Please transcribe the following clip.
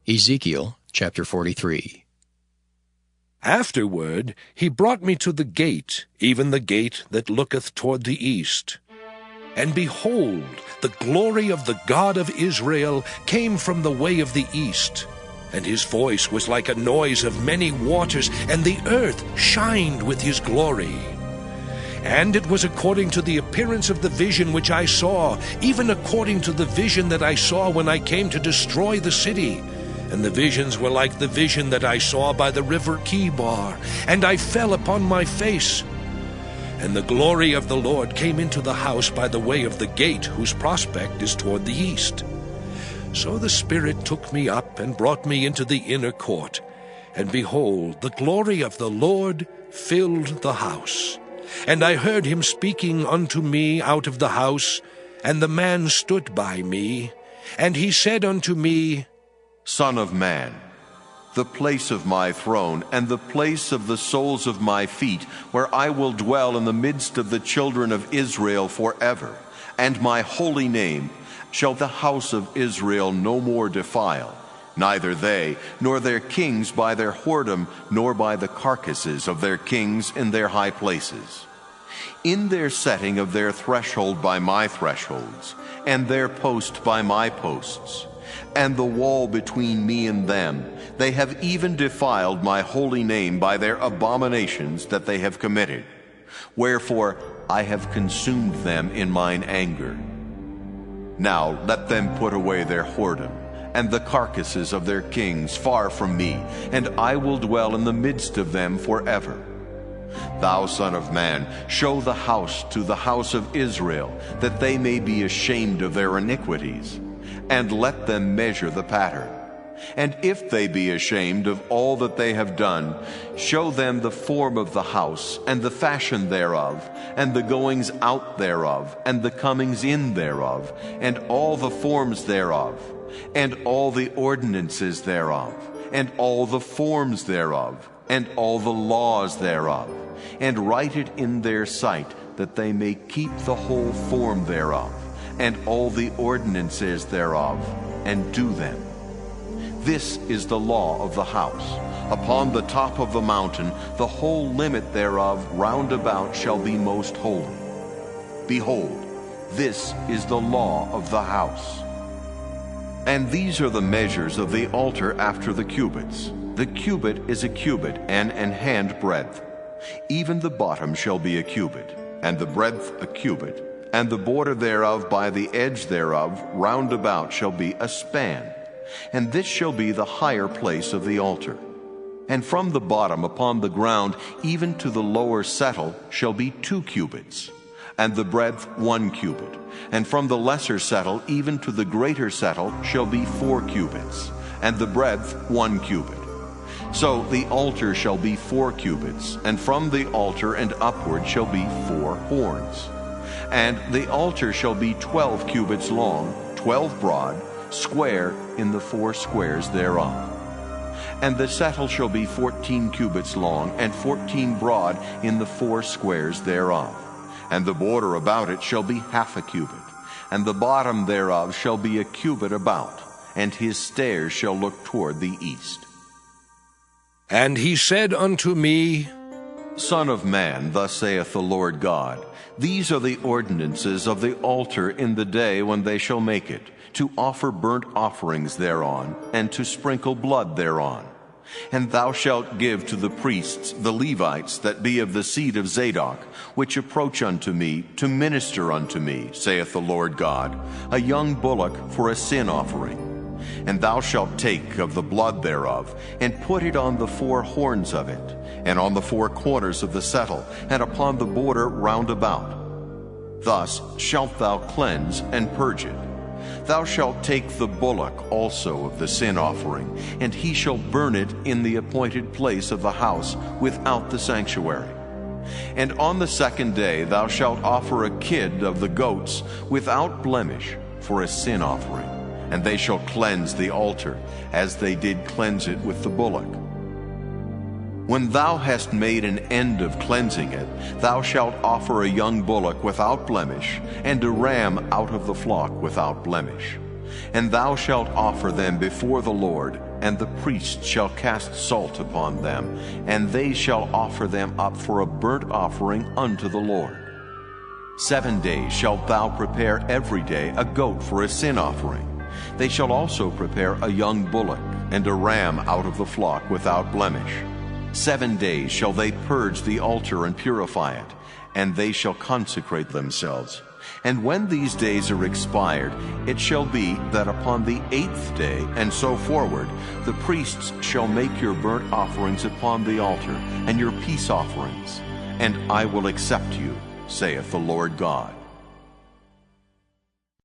Ezekiel chapter 43. Afterward he brought me to the gate, even the gate that looketh toward the east. And behold, the glory of the God of Israel came from the way of the east. And his voice was like a noise of many waters, and the earth shined with his glory. And it was according to the appearance of the vision which I saw, even according to the vision that I saw when I came to destroy the city. And the visions were like the vision that I saw by the river Kebar, and I fell upon my face. And the glory of the Lord came into the house by the way of the gate, whose prospect is toward the east. So the Spirit took me up and brought me into the inner court. And behold, the glory of the Lord filled the house. And I heard him speaking unto me out of the house, and the man stood by me. And he said unto me, Son of man, the place of my throne and the place of the soles of my feet, where I will dwell in the midst of the children of Israel forever, and my holy name shall the house of Israel no more defile, neither they nor their kings by their whoredom, nor by the carcasses of their kings in their high places. In their setting of their threshold by my thresholds, and their post by my posts, and the wall between me and them, they have even defiled my holy name by their abominations that they have committed. Wherefore I have consumed them in mine anger. Now let them put away their whoredom, and the carcasses of their kings far from me, and I will dwell in the midst of them forever. Thou son of man, show the house to the house of Israel, that they may be ashamed of their iniquities. And let them measure the pattern. And if they be ashamed of all that they have done, show them the form of the house, and the fashion thereof, and the goings out thereof, and the comings in thereof, and all the forms thereof, and all the ordinances thereof, and all the forms thereof, and all the laws thereof, and write it in their sight, that they may keep the whole form thereof, and all the ordinances thereof, and do them. This is the law of the house. Upon the top of the mountain, the whole limit thereof round about shall be most holy. Behold, this is the law of the house. And these are the measures of the altar after the cubits. The cubit is a cubit and an hand breadth. Even the bottom shall be a cubit, and the breadth a cubit, and the border thereof by the edge thereof round about shall be a span. And this shall be the higher place of the altar. And from the bottom upon the ground even to the lower settle shall be 2 cubits, and the breadth 1 cubit. And from the lesser settle even to the greater settle shall be 4 cubits, and the breadth 1 cubit. So the altar shall be 4 cubits, and from the altar and upward shall be 4 horns. And the altar shall be 12 cubits long, 12 broad, square in the 4 squares thereof. And the settle shall be 14 cubits long, and 14 broad in the 4 squares thereof. And the border about it shall be half a cubit, and the bottom thereof shall be a cubit about, and his stairs shall look toward the east. And he said unto me, Son of man, thus saith the Lord God, these are the ordinances of the altar in the day when they shall make it, to offer burnt offerings thereon, and to sprinkle blood thereon. And thou shalt give to the priests, the Levites, that be of the seed of Zadok, which approach unto me, to minister unto me, saith the Lord God, a young bullock for a sin offering. And thou shalt take of the blood thereof, and put it on the 4 horns of it, and on the 4 corners of the settle, and upon the border round about. Thus shalt thou cleanse and purge it. Thou shalt take the bullock also of the sin offering, and he shall burn it in the appointed place of the house without the sanctuary. And on the 2nd day thou shalt offer a kid of the goats without blemish for a sin offering, and they shall cleanse the altar, as they did cleanse it with the bullock. When thou hast made an end of cleansing it, thou shalt offer a young bullock without blemish, and a ram out of the flock without blemish. And thou shalt offer them before the Lord, and the priest shall cast salt upon them, and they shall offer them up for a burnt offering unto the Lord. 7 days shalt thou prepare every day a goat for a sin offering. They shall also prepare a young bullock and a ram out of the flock without blemish. 7 days shall they purge the altar and purify it, and they shall consecrate themselves. And when these days are expired, it shall be that upon the 8th day and so forward, the priests shall make your burnt offerings upon the altar, and your peace offerings, and I will accept you, saith the Lord God.